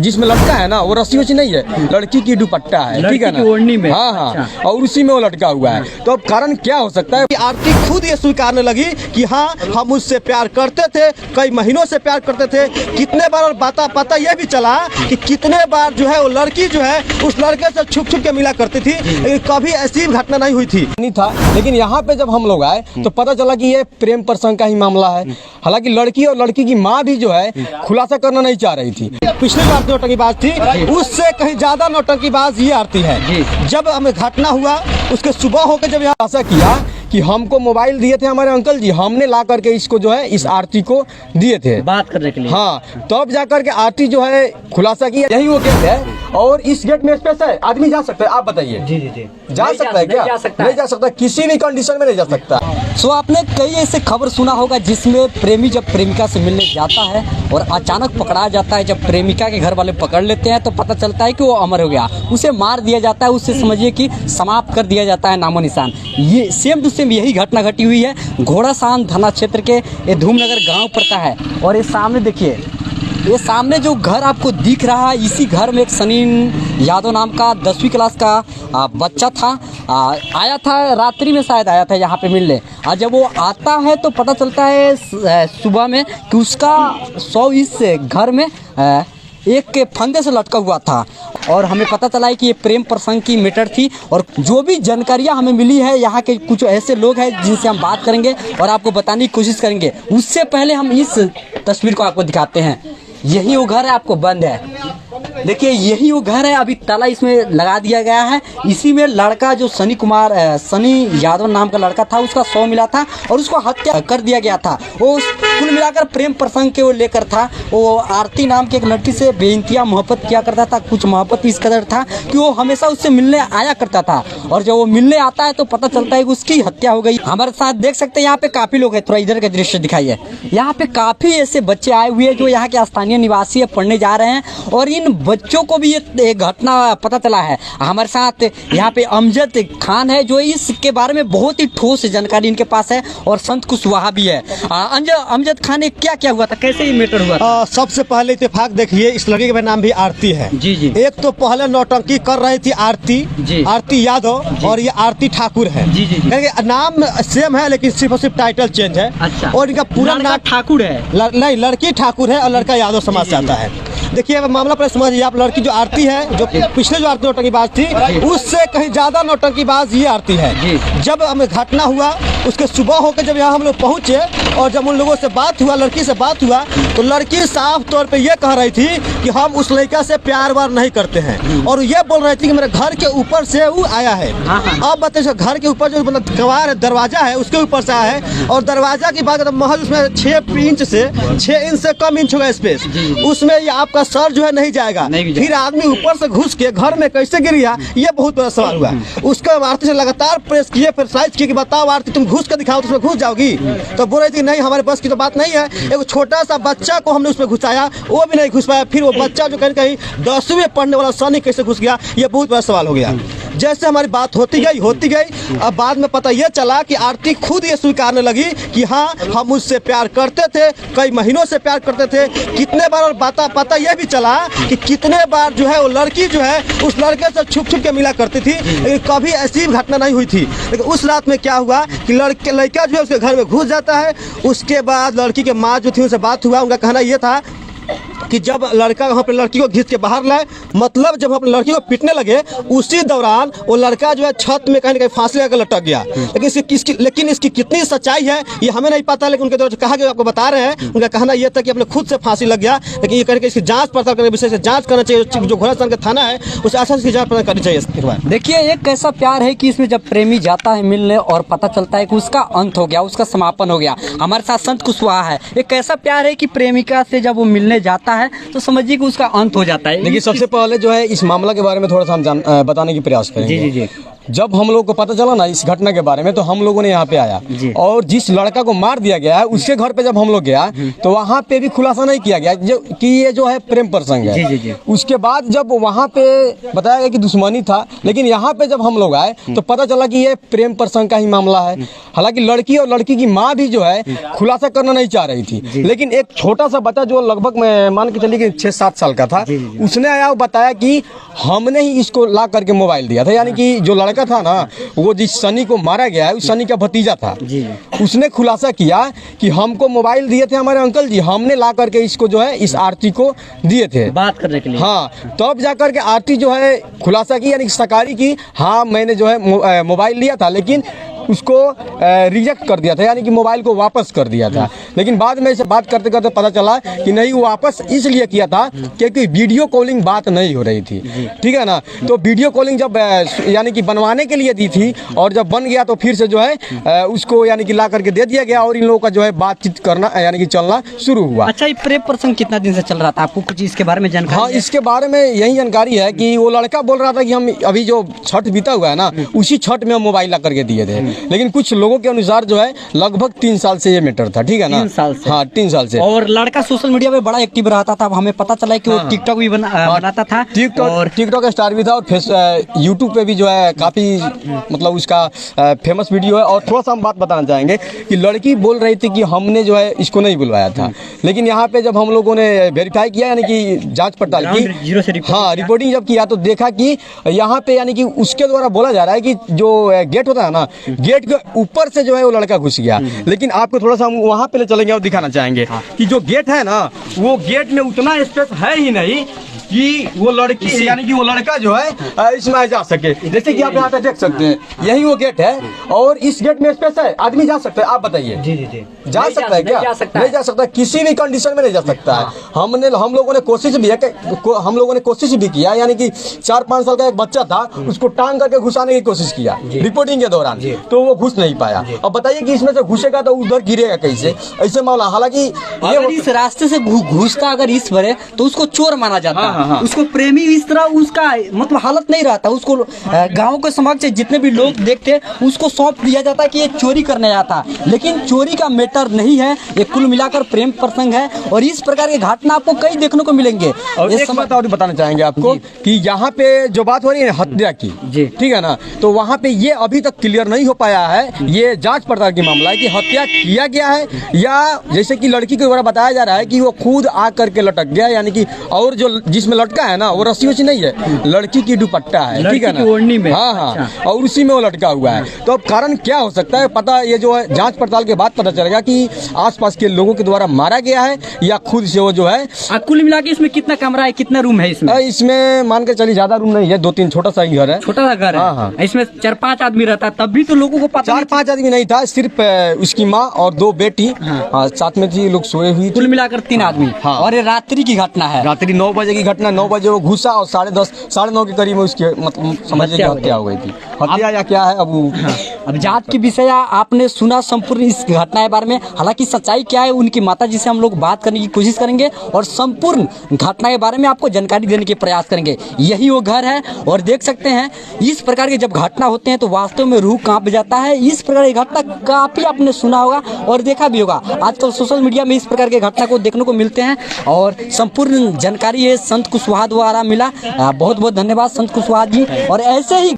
जिसमें लटका है ना वो रस्सी वस्सी नहीं है, लड़की की दुपट्टा है, ठीक है ना, ओढ़नी में। हाँ हाँ, अच्छा। और उसी में वो लटका हुआ है। तो अब कारण क्या हो सकता है? आरती खुद ये स्वीकारने लगी कि हाँ हम उससे प्यार करते थे, कई महीनों से प्यार करते थे, कितने बार, और पता ये भी चला कि कितने बार जो है वो लड़की जो है उस लड़के से छुप छुप के मिला करती थी, लेकिन कभी ऐसी घटना नहीं हुई थी। नहीं था, लेकिन यहाँ पे जब हम लोग आए तो पता चला कि ये प्रेम प्रसंग का ही मामला है। हालांकि लड़की और लड़की की माँ भी जो है खुलासा करना नहीं चाह रही थी। पिछले जो आरती नौटंकीबाज थी उससे कहीं ज्यादा नौटंकीबाज ये आरती है। जब हमें घटना हुआ उसके सुबह होकर जब यहाँ ऐसा किया कि हमको मोबाइल दिए थे हमारे अंकल जी, हमने ला करके इसको जो है इस आरती को दिए थे बात करने के लिए। हाँ, तब जाकर के आरती जो है खुलासा किया। यही वो गेट है और इस गेट में स्पेस है, आदमी जा सकता है। आप बताइए। जी जी जी, जा सकता है क्या? नहीं जा सकता, किसी भी कंडीशन में नहीं जा सकता। सो आपने कई ऐसे खबर सुना होगा जिसमें प्रेमी जब प्रेमिका से मिलने जाता है और अचानक पकड़ा जाता है। जब प्रेमिका के घर वाले पकड़ लेते हैं तो पता चलता है कि वो अमर हो गया, उसे मार दिया जाता है, उससे समझिए कि समाप्त कर दिया जाता है, नामो निशान। ये सेम टू सेम यही घटना घटी हुई है घोड़ासान थाना क्षेत्र के ये धूमनगर गांव पड़ता है। और ये सामने देखिए, ये सामने जो घर आपको दिख रहा है, इसी घर में एक सनी यादव नाम का 10वीं क्लास का बच्चा था। आया था रात्रि में, शायद आया था यहाँ पे मिलने। और जब वो आता है तो पता चलता है सुबह में कि उसका शव इस घर में एक के फंदे से लटका हुआ था। और हमें पता चला है कि ये प्रेम प्रसंग की मैटर थी। और जो भी जानकारियाँ हमें मिली है, यहाँ के कुछ ऐसे लोग हैं जिनसे हम बात करेंगे और आपको बताने की कोशिश करेंगे। उससे पहले हम इस तस्वीर को आपको दिखाते हैं। यही वो घर है, आपको बंद है, देखिए यही वो घर है। अभी ताला इसमें लगा दिया गया है। इसी में लड़का जो सनी यादव नाम का लड़का था, उसका शव मिला था और उसको हत्या कर दिया गया था। वो कुल मिलाकर प्रेम प्रसंग के वो लेकर था। वो आरती नाम की एक लड़की से बेइंतहा मोहब्बत किया करता था। कुछ मोहब्बत इस कदर था कि वो हमेशा उससे मिलने आया करता था। और जब वो मिलने आता है तो पता चलता है कि उसकी हत्या हो गई। हमारे साथ देख सकते हैं यहाँ पे काफी लोग हैं, थोड़ा इधर का दृश्य दिखाइए। यहाँ पे काफी ऐसे बच्चे आए हुए हैं जो यहाँ के स्थानीय निवासी है, पढ़ने जा रहे हैं। और इन बच्चों को भी ये घटना पता चला है। हमारे साथ यहाँ पे अमजद खान है जो इसके बारे में बहुत ही ठोस जानकारी इनके पास है, और संत कुशवाहा भी है। अमजद खान ने क्या क्या हुआ था, कैसे ये मैटर हुआ था? सबसे पहले इत्तेफाक देखिए, इस लड़की का नाम भी आरती है। जी जी। एक तो पहले नौटंकी कर रही थी आरती यादव, और ये आरती ठाकुर है। जी जी। नाम सेम है लेकिन सिर्फ और सिर्फ टाइटल चेंज है। अच्छा। और इनका पूरा नाम ठाकुर है। नहीं, लड़की ठाकुर है और लड़का यादव समाज से आता है। देखिए अब मामला पर समझिए आप, लड़की जो आरती है, जो पिछले जो आरती नौटंकीबाज थी उससे कहीं ज्यादा नौटंकीबाज ये आरती है। जब हमें घटना हुआ उसके सुबह होकर जब यहाँ हम लोग पहुँचे और जब उन लोगों से बात हुआ, लड़की से बात हुआ, तो लड़की साफ तौर पे ये कह रही थी कि हम उस लड़का से प्यार वार नहीं करते हैं। और ये बोल रही थी कि मेरे घर के ऊपर से वो आया है। अब बताइए, घर के ऊपर जो मतलब कवार दरवाजा है उसके ऊपर से आया है। और दरवाजा की बात महज उसमें 6 इंच से कम इंच होगा स्पेस, उसमें ये आपका सर जो है नहीं जाएगा। फिर आदमी ऊपर से घुस के घर में कैसे गिर गया, ये बहुत बड़ा सवाल हुआ। उसके आरती से लगातार प्रेस किए, फिर साइज किए कि बताओ आरती तुम घुस के दिखाओ तो उसमें घुस जाओगी। तो बोल रही थी नहीं, हमारे बस की तो बात नहीं है। एक छोटा सा बच्चा को हमने उसमें घुसाया, वो भी नहीं घुस पाया। फिर वो बच्चा जो कहीं 10वीं में पढ़ने वाला सनी कैसे घुस गया, ये बहुत बड़ा सवाल हो गया। जैसे हमारी बात होती गई, अब बाद में पता ये चला कि आरती खुद ये स्वीकारने लगी कि हाँ हम उससे प्यार करते थे, कई महीनों से प्यार करते थे, कितने बार, और पता ये भी चला कि कितने बार जो है वो लड़की जो है उस लड़के से छुप छुप के मिला करती थी, लेकिन कभी ऐसी घटना नहीं हुई थी। लेकिन उस रात में क्या हुआ कि लड़का जो है उसके घर में घुस जाता है। उसके बाद लड़की के माँ जो थी उनसे बात हुआ, उनका कहना ये था कि जब लड़का वहाँ पे लड़की को घिस के बाहर लाए, मतलब जब अपनी लड़की को पीटने लगे, उसी दौरान वो लड़का जो है छत में कहीं ना कहीं फांसी लगा लटक गया। लेकिन इसकी कितनी सच्चाई है ये हमें नहीं पता। लेकिन उनके द्वारा कहा कि आपको बता रहे हैं, उनका कहना यह था कि अपने खुद से फांसी लग गया। लेकिन ये करके इसकी जांच पड़ताल करने विषय से जांच करना चाहिए। जो घोड़ासान का थाना है उसे अच्छा से जांच पड़ताल करनी चाहिए। देखिए एक कैसा प्यार है कि इसमें जब प्रेमी जाता है मिलने और पता चलता है कि उसका अंत हो गया, उसका समापन हो गया। हमारे साथ संत कुशवाहा है। एक कैसा प्यार है कि प्रेमिका से जब वो मिलने जाता है तो समझिए कि उसका अंत हो जाता है। देखिए सबसे पहले जो है इस मामला के बारे में थोड़ा सा हम बताने की प्रयास करेंगे। जी जी जी। जब हम लोग को पता चला ना इस घटना के बारे में तो हम लोगों ने यहाँ पे आया और जिस लड़का को मार दिया गया है उसके घर पे जब हम लोग गया तो वहाँ पे भी खुलासा नहीं किया गया जो कि ये जो है प्रेम प्रसंग है। उसके बाद जब वहाँ पे बताया गया कि दुश्मनी था, लेकिन यहाँ पे जब हम लोग आए तो पता चला कि ये प्रेम प्रसंग का ही मामला है। हालांकि लड़की और लड़की की माँ भी जो है खुलासा करना नहीं चाह रही थी, लेकिन एक छोटा सा बच्चा जो लगभग मान के चलिए कि 6-7 साल का था, उसने आया और बताया कि हमने ही इसको ला करके मोबाइल दिया था। यानी कि जो लड़का था ना वो जिस सनी को मारा गया है उस सनी का भतीजा था। उसने खुलासा किया कि हमको मोबाइल दिए थे हमारे अंकल जी, हमने ला करके इसको जो है इस आरती को दिए थे बात करने के लिए। हाँ, तब जाकर के आरती जो है खुलासा की, यानी सकारी की, हाँ मैंने जो है मोबाइल लिया था लेकिन उसको रिजेक्ट कर दिया था, यानी कि मोबाइल को वापस कर दिया था। लेकिन बाद में इसे बात करते करते पता चला कि नहीं, वो वापस इसलिए किया था क्योंकि वीडियो कॉलिंग बात नहीं हो रही थी, ठीक है ना। तो वीडियो कॉलिंग जब यानी कि बनवाने के लिए दी थी और जब बन गया तो फिर से जो है उसको यानी कि ला करके दे दिया गया और इन लोगों का जो है बातचीत करना यानी कि चलना शुरू हुआ। अच्छा, ये प्रेम प्रसंग कितना दिन से चल रहा था, आपको कुछ इसके बारे में जानकारी? हाँ, इसके बारे में यही जानकारी है कि वो लड़का बोल रहा था कि हम अभी जो छठ बीता हुआ है ना उसी छठ में हम मोबाइल ला करके दिए थे, लेकिन कुछ लोगों के अनुसार जो है लगभग 3 साल से ये मैटर था, ठीक है ना। 3 साल से? हाँ, 3 साल से। और लड़का सोशल मीडिया पे बड़ा एक्टिव रहता था, हमें पता चला कि वो टिकटॉक भी बनाता था, टिकटॉक स्टार भी था और यूट्यूब पे भी जो है काफी मतलब उसका फेमस वीडियो है। और थोड़ा सा हम बात बताना चाहेंगे कि लड़की बोल रही थी कि हमने जो है इसको नहीं बुलवाया था, लेकिन यहाँ पे जब हम लोगों ने वेरीफाई किया यानी कि जांच पड़ताल की, हाँ रिपोर्टिंग जब किया तो देखा कि यहाँ पे यानी कि उसके द्वारा बोला जा रहा है कि जो गेट होता है ना, गेट के ऊपर से जो है वो लड़का घुस गया। लेकिन आपको थोड़ा सा हम वहाँ पे ले चलेंगे और दिखाना चाहेंगे कि जो गेट है ना वो गेट में उतना स्पेस है ही नहीं कि वो लड़की यानी कि वो लड़का जो है इसमें जा सके। जैसे कि आप यहाँ पे देख सकते हैं, यही वो गेट है और इस गेट में स्पेस है, आदमी जा सकता है। आप बताइए, जा सकता है क्या? नहीं जा सकता, किसी भी कंडीशन में नहीं जा सकता है। हम लोगों ने कोशिश भी हम लोगों ने कोशिश भी किया, यानी कि 4-5 साल का एक बच्चा था उसको टांग करके घुसाने की कोशिश किया रिपोर्टिंग के दौरान, तो वो घुस नहीं पाया। अब बताइए कि इसमें से घुसेगा तो उधर गिरेगा कैसे, ऐसे मामला। हालांकि इस रास्ते से घुसता अगर इस पर है तो उसको चोर माना जाता है। हाँ। उसको प्रेमी इस तरह उसका मतलब हालत नहीं रहता, उसको गांव के समक्ष जितने भी लोग देखते उसको सौंप दिया जाता है कि ये चोरी करने जाता, लेकिन चोरी का मैटर नहीं है, ये कुल मिलाकर प्रेम प्रसंग है। और इस प्रकार की घटना आपको कई देखने को मिलेंगे। और एक बात और बताना चाहेंगे आपको कि यहाँ पे जो बात हो रही है हत्या की, ठीक है ना, तो वहाँ पे ये अभी तक क्लियर नहीं हो पाया है, ये जांच पड़ताल की मामला है कि हत्या किया गया है या जैसे कि लड़की के द्वारा बताया जा रहा है कि वो खुद आ करके लटक गया, यानी कि और जो जिसमें लटका है ना वो रस्सी वस्सी नहीं है, लड़की की दुपट्टा है, ठीक है ना, ओढ़नी में। हाँ हाँ, अच्छा। और उसी में वो लटका हुआ है। तो अब कारण क्या हो सकता है पता, ये जो है जांच पड़ताल के बाद पता चलेगा कि आसपास के लोगों के द्वारा मारा गया है या खुद से वो जो है। कुल मिला के इसमें कितना कमरा है, कितना रूम है इसमें? इसमें मान के चलिए ज्यादा रूम नहीं है, 2-3 छोटा सा ही घर है। छोटा सा घर है। हाँ। इसमें 4-5 आदमी रहता है, तब भी तो लोगों को पता 4-5 आदमी नहीं था, सिर्फ उसकी माँ और 2 बेटी साथ में थी, लोग सोए हुई। कुल मिलाकर 3 आदमी। और ये रात्रि की घटना है, रात्रि 9 बजे की घटना। 9 बजे वो घुसा और 10:30 9:30 के करीब में उसकी मतलब समझिए हत्या हो गई थी। हत्या या क्या है अब जांच की विषय आपने सुना संपूर्ण इस घटना के बारे में। हालांकि सच्चाई क्या है उनकी माता जी से हम लोग बात करने की कोशिश करेंगे और संपूर्ण घटना के बारे में आपको जानकारी देने के प्रयास करेंगे। यही वो घर है और देख सकते हैं इस प्रकार के जब घटना होते हैं तो वास्तव में रूह कांप जाता है। इस प्रकार की घटना काफी आपने सुना होगा और देखा भी होगा। आजकल सोशल मीडिया में इस प्रकार के घटना को देखने को मिलते हैं और संपूर्ण जानकारी है संत कुशवाहा द्वारा मिला। बहुत बहुत धन्यवाद संत कुशवाहा जी। और ऐसे ही